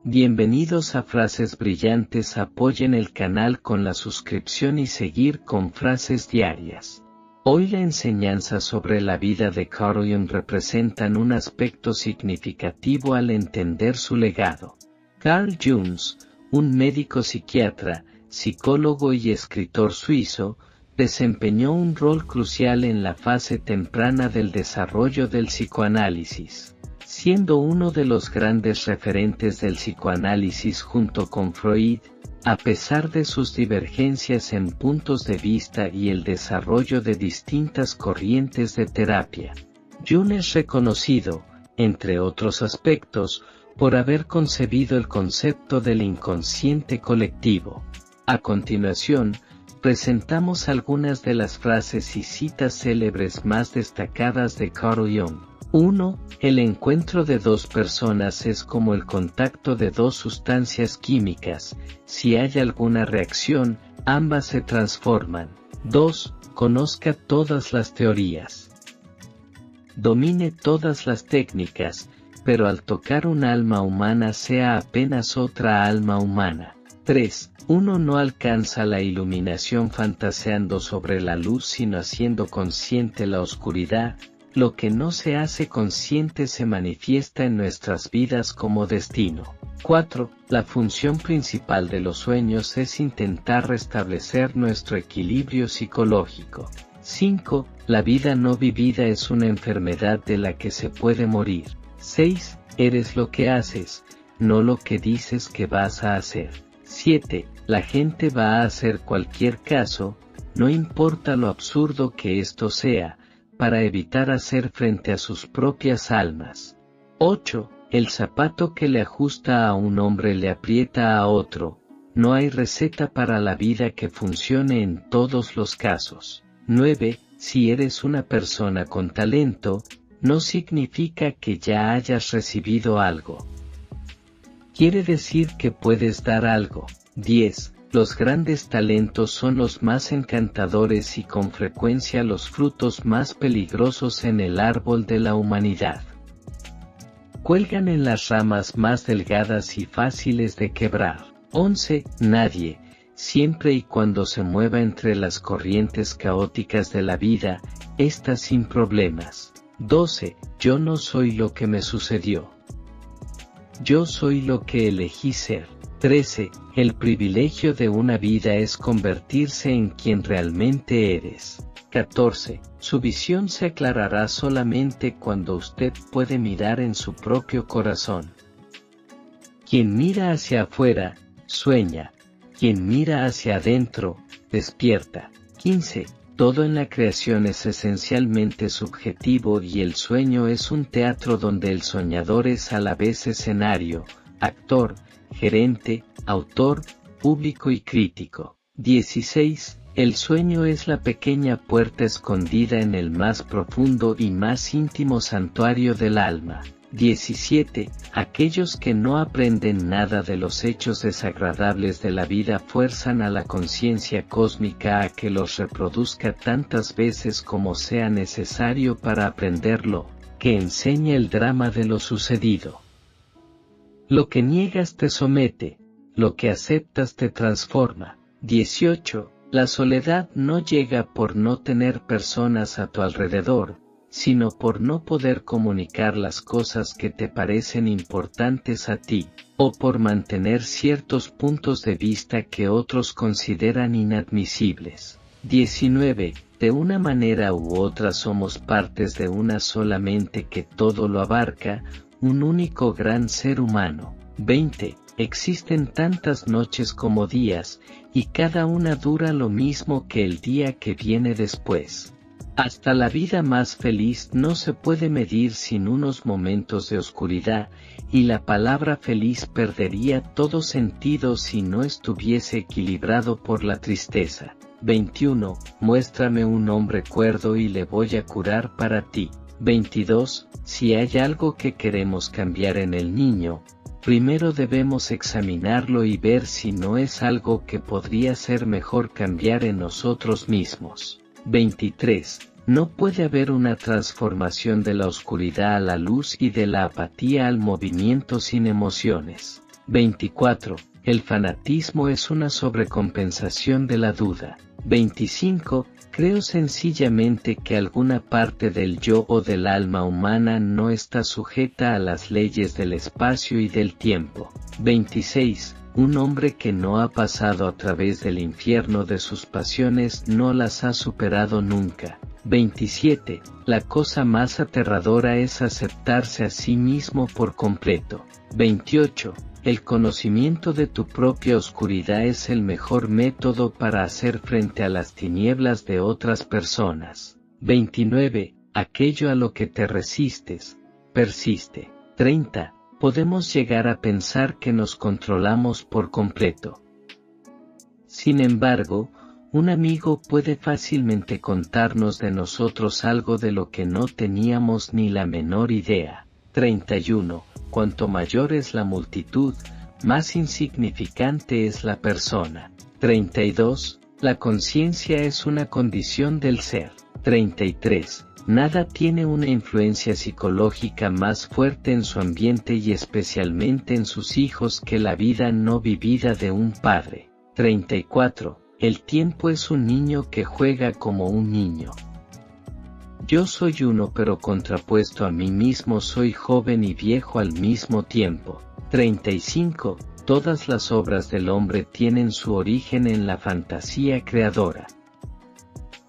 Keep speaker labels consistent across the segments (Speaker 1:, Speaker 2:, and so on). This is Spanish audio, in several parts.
Speaker 1: Bienvenidos a Frases Brillantes. Apoyen el canal con la suscripción y seguir con frases diarias. Hoy la enseñanza sobre la vida de Carl Jung representan un aspecto significativo al entender su legado. Carl Jung, un médico psiquiatra, psicólogo y escritor suizo, desempeñó un rol crucial en la fase temprana del desarrollo del psicoanálisis, siendo uno de los grandes referentes del psicoanálisis junto con Freud, a pesar de sus divergencias en puntos de vista y el desarrollo de distintas corrientes de terapia. Jung es reconocido, entre otros aspectos, por haber concebido el concepto del inconsciente colectivo. A continuación, presentamos algunas de las frases y citas célebres más destacadas de Carl Jung. 1. El encuentro de dos personas es como el contacto de dos sustancias químicas. Si hay alguna reacción, ambas se transforman. 2. Conozca todas las teorías. Domine todas las técnicas, pero al tocar un alma humana sea apenas otra alma humana. 3. Uno no alcanza la iluminación fantaseando sobre la luz sino haciendo consciente la oscuridad. Lo que no se hace consciente se manifiesta en nuestras vidas como destino. 4. La función principal de los sueños es intentar restablecer nuestro equilibrio psicológico. 5. La vida no vivida es una enfermedad de la que se puede morir. 6. Eres lo que haces, no lo que dices que vas a hacer. 7. La gente va a hacer cualquier caso, no importa lo absurdo que esto sea, para evitar hacer frente a sus propias almas. 8. El zapato que le ajusta a un hombre le aprieta a otro. No hay receta para la vida que funcione en todos los casos. 9. Si eres una persona con talento, no significa que ya hayas recibido algo. Quiere decir que puedes dar algo. 10. Los grandes talentos son los más encantadores y con frecuencia los frutos más peligrosos en el árbol de la humanidad. Cuelgan en las ramas más delgadas y fáciles de quebrar. 11. Nadie, siempre y cuando se mueva entre las corrientes caóticas de la vida, está sin problemas. 12. Yo no soy lo que me sucedió. Yo soy lo que elegí ser. 13. El privilegio de una vida es convertirse en quien realmente eres. 14. Su visión se aclarará solamente cuando usted puede mirar en su propio corazón. Quien mira hacia afuera, sueña. Quien mira hacia adentro, despierta. 15. Todo en la creación es esencialmente subjetivo y el sueño es un teatro donde el soñador es a la vez escenario, actor, gerente, autor, público y crítico. 16. El sueño es la pequeña puerta escondida en el más profundo y más íntimo santuario del alma. 17. Aquellos que no aprenden nada de los hechos desagradables de la vida fuerzan a la conciencia cósmica a que los reproduzca tantas veces como sea necesario para aprenderlo, que enseña el drama de lo sucedido. Lo que niegas te somete, lo que aceptas te transforma. 18. La soledad no llega por no tener personas a tu alrededor, sino por no poder comunicar las cosas que te parecen importantes a ti, o por mantener ciertos puntos de vista que otros consideran inadmisibles. 19. De una manera u otra somos partes de una sola mente que todo lo abarca, un único gran ser humano. 20. Existen tantas noches como días, y cada una dura lo mismo que el día que viene después. Hasta la vida más feliz no se puede medir sin unos momentos de oscuridad, y la palabra feliz perdería todo sentido si no estuviese equilibrado por la tristeza. 21. Muéstrame un hombre cuerdo y le voy a curar para ti. 22. Si hay algo que queremos cambiar en el niño, primero debemos examinarlo y ver si no es algo que podría ser mejor cambiar en nosotros mismos. 23. No puede haber una transformación de la oscuridad a la luz y de la apatía al movimiento sin emociones. 24. El fanatismo es una sobrecompensación de la duda. 25. Creo sencillamente que alguna parte del yo o del alma humana no está sujeta a las leyes del espacio y del tiempo. 26. Un hombre que no ha pasado a través del infierno de sus pasiones no las ha superado nunca. 27. La cosa más aterradora es aceptarse a sí mismo por completo. 28. El conocimiento de tu propia oscuridad es el mejor método para hacer frente a las tinieblas de otras personas. 29. Aquello a lo que te resistes, persiste. 30. Podemos llegar a pensar que nos controlamos por completo. Sin embargo, un amigo puede fácilmente contarnos de nosotros algo de lo que no teníamos ni la menor idea. 31. Cuanto mayor es la multitud, más insignificante es la persona. 32. La conciencia es una condición del ser. 33. Nada tiene una influencia psicológica más fuerte en su ambiente y especialmente en sus hijos que la vida no vivida de un padre. 34. El tiempo es un niño que juega como un niño. Yo soy uno pero contrapuesto a mí mismo soy joven y viejo al mismo tiempo. 35. Todas las obras del hombre tienen su origen en la fantasía creadora.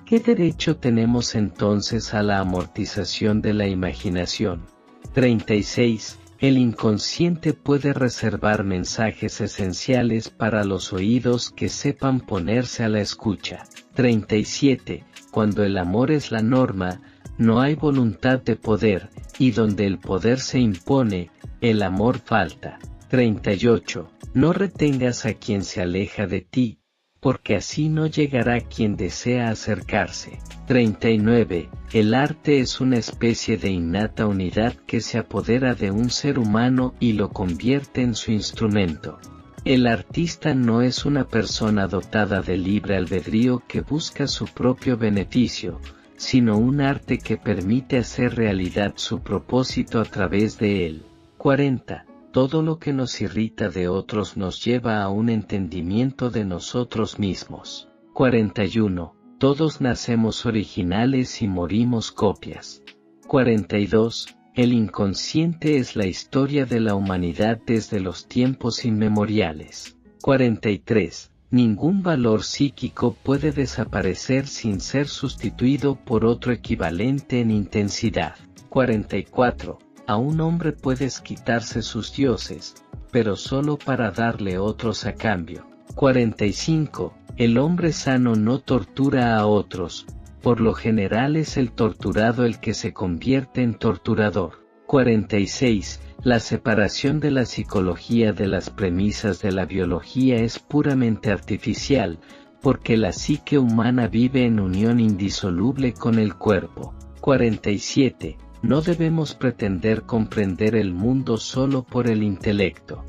Speaker 1: ¿Qué derecho tenemos entonces a la amortización de la imaginación? 36. El inconsciente puede reservar mensajes esenciales para los oídos que sepan ponerse a la escucha. 37. Cuando el amor es la norma, no hay voluntad de poder, y donde el poder se impone, el amor falta. 38. No retengas a quien se aleja de ti, porque así no llegará quien desea acercarse. 39. El arte es una especie de innata unidad que se apodera de un ser humano y lo convierte en su instrumento. El artista no es una persona dotada de libre albedrío que busca su propio beneficio, sino un arte que permite hacer realidad su propósito a través de él. 40. Todo lo que nos irrita de otros nos lleva a un entendimiento de nosotros mismos. 41. Todos nacemos originales y morimos copias. 42. El inconsciente es la historia de la humanidad desde los tiempos inmemoriales. 43. Ningún valor psíquico puede desaparecer sin ser sustituido por otro equivalente en intensidad. 44. A un hombre puedes quitarse sus dioses, pero solo para darle otros a cambio. 45. El hombre sano no tortura a otros, por lo general es el torturado el que se convierte en torturador. 46. La separación de la psicología de las premisas de la biología es puramente artificial, porque la psique humana vive en unión indisoluble con el cuerpo. 47. No debemos pretender comprender el mundo solo por el intelecto.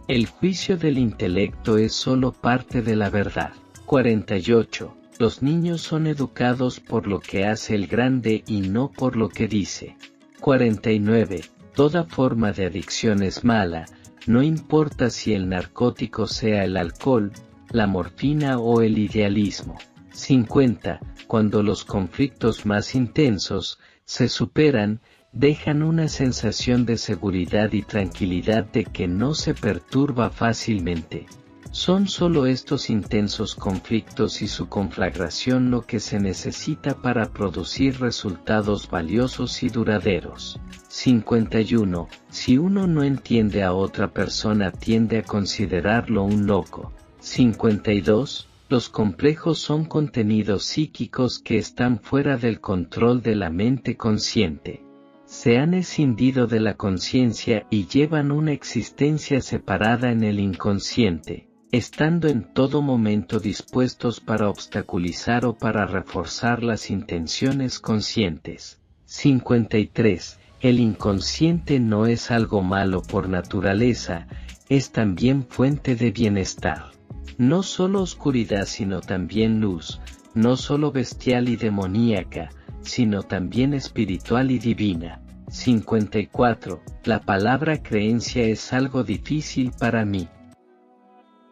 Speaker 1: El juicio del intelecto es solo parte de la verdad. 48. Los niños son educados por lo que hace el grande y no por lo que dice. 49. Toda forma de adicción es mala, no importa si el narcótico sea el alcohol, la morfina o el idealismo. 50. Cuando los conflictos más intensos se superan, dejan una sensación de seguridad y tranquilidad de que no se perturba fácilmente. Son solo estos intensos conflictos y su conflagración lo que se necesita para producir resultados valiosos y duraderos. 51. Si uno no entiende a otra persona tiende a considerarlo un loco. 52. Los complejos son contenidos psíquicos que están fuera del control de la mente consciente. Se han escindido de la conciencia y llevan una existencia separada en el inconsciente, estando en todo momento dispuestos para obstaculizar o para reforzar las intenciones conscientes. 53. El inconsciente no es algo malo por naturaleza, es también fuente de bienestar. No solo oscuridad sino también luz, no solo bestial y demoníaca, sino también espiritual y divina. 54. La palabra creencia es algo difícil para mí.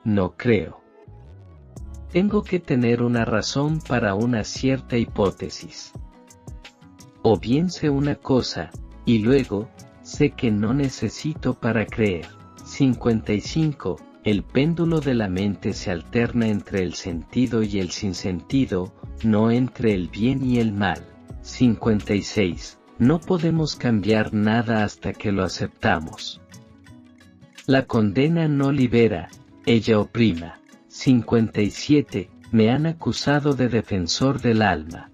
Speaker 1: No creo. Tengo que tener una razón para una cierta hipótesis. O bien sé una cosa, y luego, sé que no necesito para creer. 55. El péndulo de la mente se alterna entre el sentido y el sinsentido, no entre el bien y el mal. 56. No podemos cambiar nada hasta que lo aceptamos. La condena no libera, ella oprima. 57. Me han acusado de defensor del alma.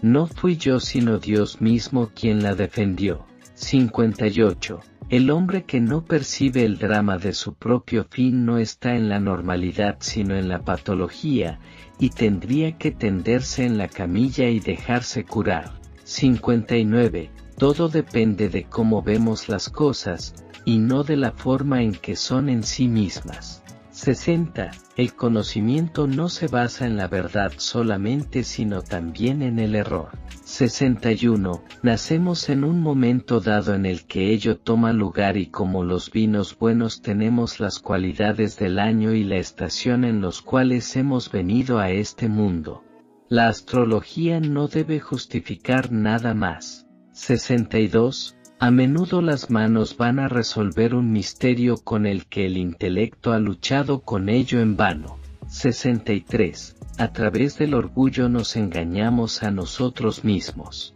Speaker 1: No fui yo sino Dios mismo quien la defendió. 58. El hombre que no percibe el drama de su propio fin no está en la normalidad sino en la patología, y tendría que tenderse en la camilla y dejarse curar. 59. Todo depende de cómo vemos las cosas, y no de la forma en que son en sí mismas. 60. El conocimiento no se basa en la verdad solamente sino también en el error. 61. Nacemos en un momento dado en el que ello toma lugar y como los vinos buenos tenemos las cualidades del año y la estación en los cuales hemos venido a este mundo. La astrología no debe justificar nada más. 62. A menudo las manos van a resolver un misterio con el que el intelecto ha luchado con ello en vano. 63. A través del orgullo nos engañamos a nosotros mismos.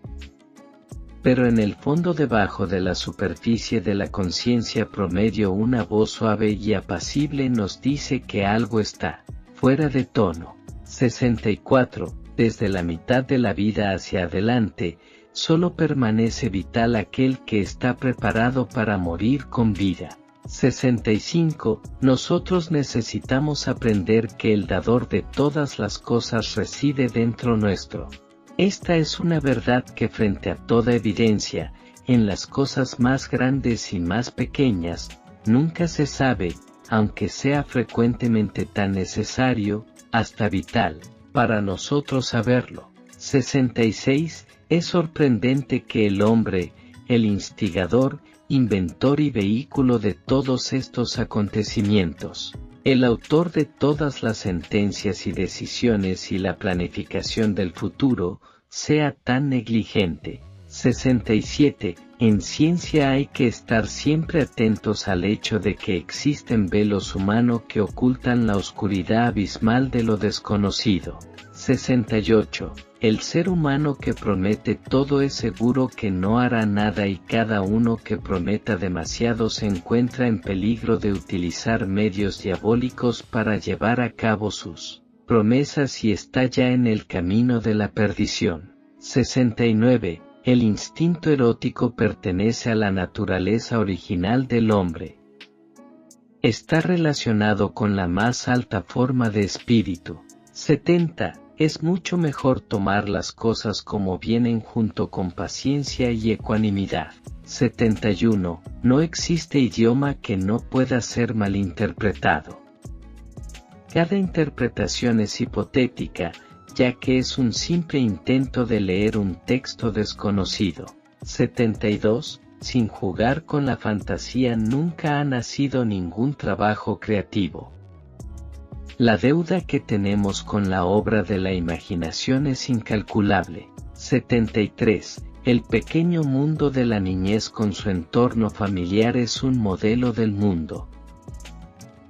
Speaker 1: Pero en el fondo debajo de la superficie de la conciencia promedio una voz suave y apacible nos dice que algo está fuera de tono. 64. Desde la mitad de la vida hacia adelante, solo permanece vital aquel que está preparado para morir con vida. 65. Nosotros necesitamos aprender que el dador de todas las cosas reside dentro nuestro. Esta es una verdad que frente a toda evidencia, en las cosas más grandes y más pequeñas, nunca se sabe, aunque sea frecuentemente tan necesario, hasta vital, para nosotros saberlo. 66. Es sorprendente que el hombre, el instigador, inventor y vehículo de todos estos acontecimientos, el autor de todas las sentencias y decisiones y la planificación del futuro, sea tan negligente. 67. En ciencia hay que estar siempre atentos al hecho de que existen velos humanos que ocultan la oscuridad abismal de lo desconocido. 68. El ser humano que promete todo es seguro que no hará nada y cada uno que prometa demasiado se encuentra en peligro de utilizar medios diabólicos para llevar a cabo sus promesas y está ya en el camino de la perdición. 69. El instinto erótico pertenece a la naturaleza original del hombre. Está relacionado con la más alta forma de espíritu. 70. Es mucho mejor tomar las cosas como vienen junto con paciencia y ecuanimidad. 71. No existe idioma que no pueda ser malinterpretado. Cada interpretación es hipotética, ya que es un simple intento de leer un texto desconocido. 72. Sin jugar con la fantasía nunca ha nacido ningún trabajo creativo. La deuda que tenemos con la obra de la imaginación es incalculable. 73. El pequeño mundo de la niñez con su entorno familiar es un modelo del mundo.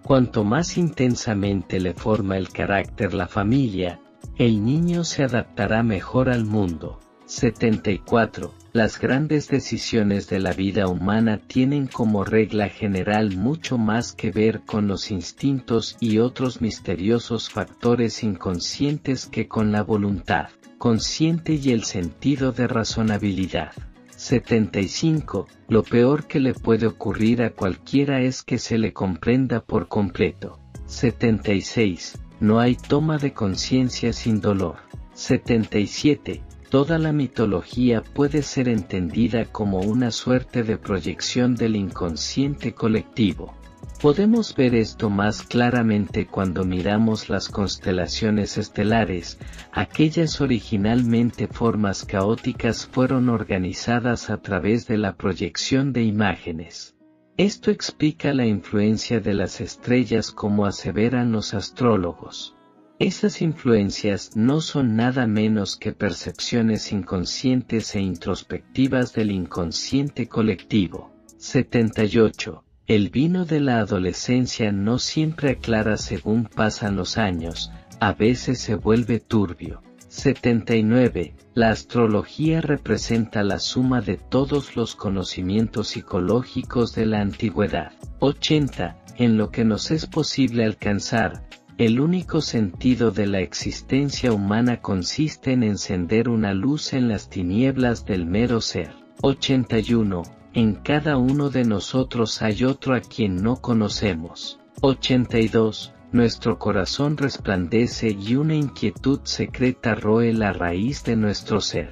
Speaker 1: Cuanto más intensamente le forma el carácter la familia, el niño se adaptará mejor al mundo. 74. Las grandes decisiones de la vida humana tienen como regla general mucho más que ver con los instintos y otros misteriosos factores inconscientes que con la voluntad consciente y el sentido de razonabilidad. 75. Lo peor que le puede ocurrir a cualquiera es que se le comprenda por completo. 76. No hay toma de conciencia sin dolor. 77. Toda la mitología puede ser entendida como una suerte de proyección del inconsciente colectivo. Podemos ver esto más claramente cuando miramos las constelaciones estelares. Aquellas originalmente formas caóticas fueron organizadas a través de la proyección de imágenes. Esto explica la influencia de las estrellas como aseveran los astrólogos. Esas influencias no son nada menos que percepciones inconscientes e introspectivas del inconsciente colectivo. 78. El vino de la adolescencia no siempre aclara según pasan los años, a veces se vuelve turbio. 79. La astrología representa la suma de todos los conocimientos psicológicos de la antigüedad. 80. En lo que nos es posible alcanzar, el único sentido de la existencia humana consiste en encender una luz en las tinieblas del mero ser. 81. En cada uno de nosotros hay otro a quien no conocemos. 82. Nuestro corazón resplandece y una inquietud secreta roe la raíz de nuestro ser.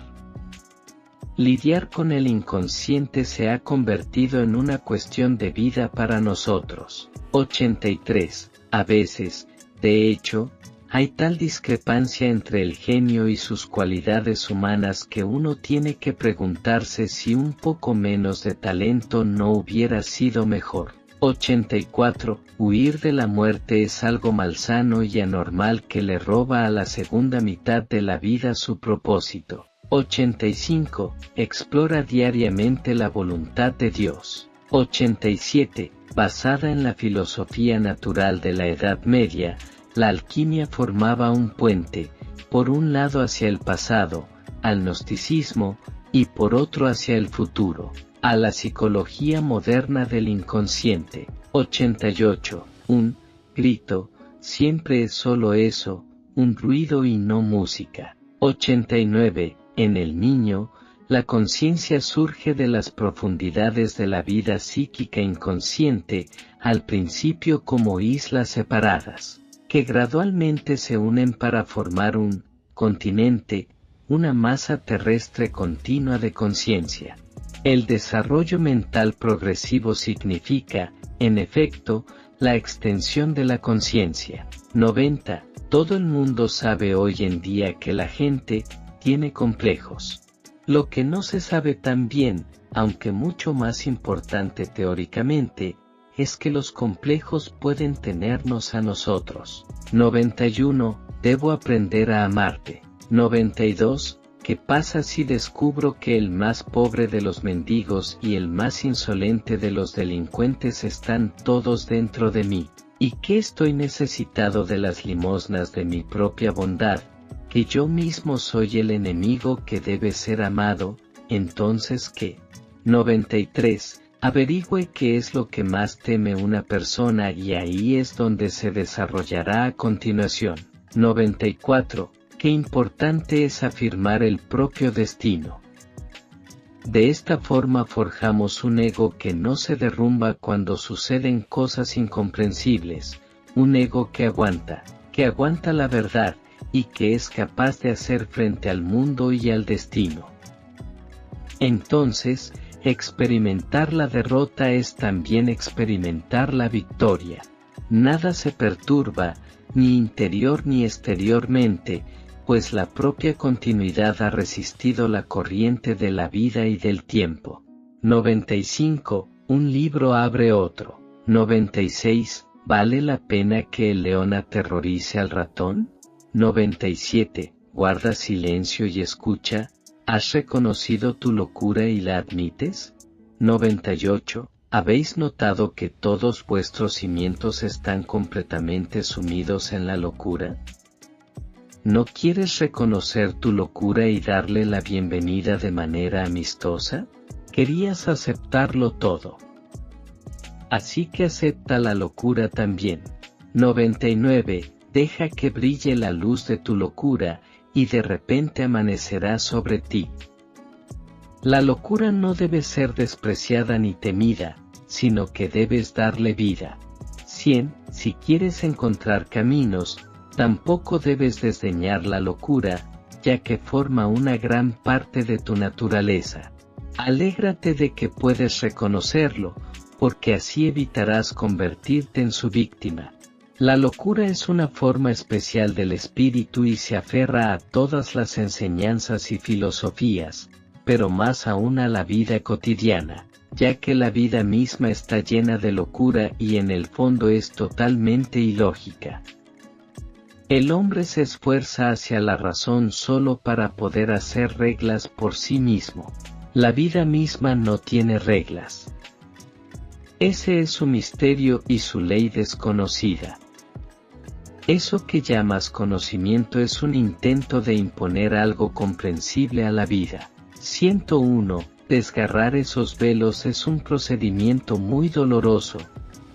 Speaker 1: Lidiar con el inconsciente se ha convertido en una cuestión de vida para nosotros. 83. A veces, de hecho, hay tal discrepancia entre el genio y sus cualidades humanas que uno tiene que preguntarse si un poco menos de talento no hubiera sido mejor. 84. Huir de la muerte es algo malsano y anormal que le roba a la segunda mitad de la vida su propósito. 85. Explora diariamente la voluntad de Dios. 87. Basada en la filosofía natural de la Edad Media, la alquimia formaba un puente, por un lado hacia el pasado, al gnosticismo, y por otro hacia el futuro, a la psicología moderna del inconsciente. 88. Un grito siempre es solo eso, un ruido y no música. 89. En el niño, la conciencia surge de las profundidades de la vida psíquica inconsciente, al principio como islas separadas, que gradualmente se unen para formar un continente, una masa terrestre continua de conciencia. El desarrollo mental progresivo significa, en efecto, la extensión de la conciencia. 90. Todo el mundo sabe hoy en día que la gente tiene complejos. Lo que no se sabe tan bien, aunque mucho más importante teóricamente, es que los complejos pueden tenernos a nosotros. 91. Debo aprender a amarte. 92. ¿Qué pasa si descubro que el más pobre de los mendigos y el más insolente de los delincuentes están todos dentro de mí? ¿Y que estoy necesitado de las limosnas de mi propia bondad? ¿Que yo mismo soy el enemigo que debe ser amado? ¿Entonces qué? 93. Averigüe qué es lo que más teme una persona y ahí es donde se desarrollará a continuación. 94. Qué importante es afirmar el propio destino. De esta forma forjamos un ego que no se derrumba cuando suceden cosas incomprensibles, un ego que aguanta la verdad, y que es capaz de hacer frente al mundo y al destino. Entonces, experimentar la derrota es también experimentar la victoria. Nada se perturba, ni interior ni exteriormente, pues la propia continuidad ha resistido la corriente de la vida y del tiempo. 95. Un libro abre otro. 96. ¿Vale la pena que el león aterrorice al ratón? 97. Guarda silencio y escucha. ¿Has reconocido tu locura y la admites? 98. ¿Habéis notado que todos vuestros cimientos están completamente sumidos en la locura? ¿No quieres reconocer tu locura y darle la bienvenida de manera amistosa? Querías aceptarlo todo. Así que acepta la locura también. 99. Deja que brille la luz de tu locura, y de repente amanecerá sobre ti. La locura no debe ser despreciada ni temida, sino que debes darle vida. 100. Si quieres encontrar caminos, tampoco debes desdeñar la locura, ya que forma una gran parte de tu naturaleza. Alégrate de que puedes reconocerlo, porque así evitarás convertirte en su víctima. La locura es una forma especial del espíritu y se aferra a todas las enseñanzas y filosofías, pero más aún a la vida cotidiana, ya que la vida misma está llena de locura y en el fondo es totalmente ilógica. El hombre se esfuerza hacia la razón solo para poder hacer reglas por sí mismo. La vida misma no tiene reglas. Ese es su misterio y su ley desconocida. Eso que llamas conocimiento es un intento de imponer algo comprensible a la vida. 101. Desgarrar esos velos es un procedimiento muy doloroso,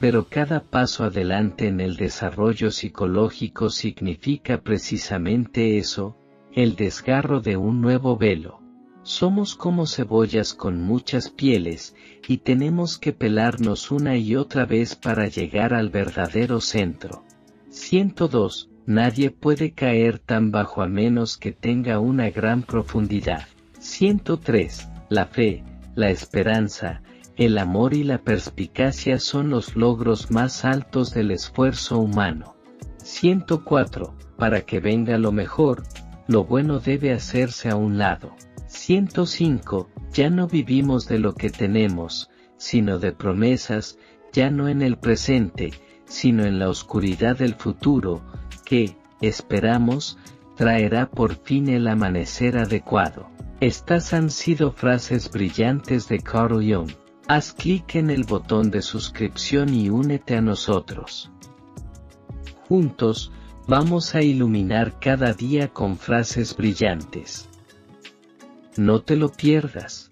Speaker 1: pero cada paso adelante en el desarrollo psicológico significa precisamente eso, el desgarro de un nuevo velo. Somos como cebollas con muchas pieles, y tenemos que pelarnos una y otra vez para llegar al verdadero centro. 102. Nadie puede caer tan bajo a menos que tenga una gran profundidad. 103. La fe, la esperanza, el amor y la perspicacia son los logros más altos del esfuerzo humano. 104. Para que venga lo mejor, lo bueno debe hacerse a un lado. 105. Ya no vivimos de lo que tenemos, sino de promesas, ya no en el presente, sino en la oscuridad del futuro, que, esperamos, traerá por fin el amanecer adecuado. Estas han sido frases brillantes de Carl Jung. Haz clic en el botón de suscripción y únete a nosotros. Juntos, vamos a iluminar cada día con frases brillantes. No te lo pierdas.